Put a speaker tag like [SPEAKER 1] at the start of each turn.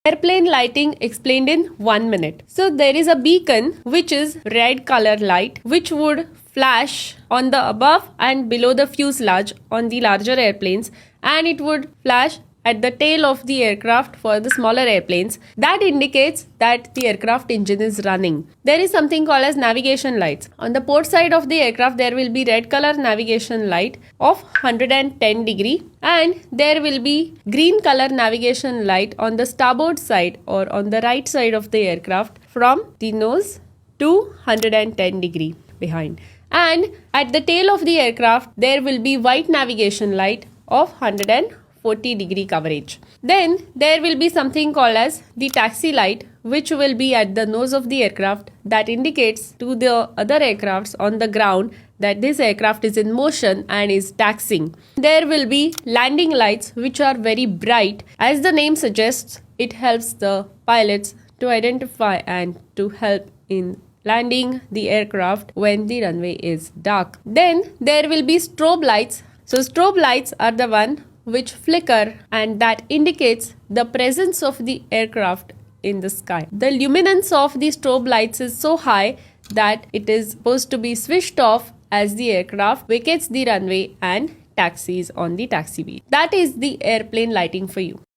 [SPEAKER 1] Airplane lighting explained in 1 minute. So there is a beacon which is red color light which would flash on the above and below the fuselage on the larger airplanes, and it would flash at the tail of the aircraft for the smaller airplanes. That indicates that the aircraft engine is running. There is something called as navigation lights. On the port side of the aircraft there will be red color navigation light of 110 degree, and there will be green color navigation light on the starboard side or on the right side of the aircraft from the nose to 110 degree behind. And at the tail of the aircraft there will be white navigation light of 140 degree coverage. Then there will be something called as the taxi light, which will be at the nose of the aircraft, that indicates to the other aircrafts on the ground that this aircraft is in motion and is taxiing. There will be landing lights which are very bright. As the name suggests, it helps the pilots to identify and to help in landing the aircraft when the runway is dark. Then there will be strobe lights. So strobe lights are the one which flicker, and that indicates the presence of the aircraft in the sky. The luminance of the strobe lights is so high that it is supposed to be switched off as the aircraft vacates the runway and taxis on the taxiway. That is the airplane lighting for you.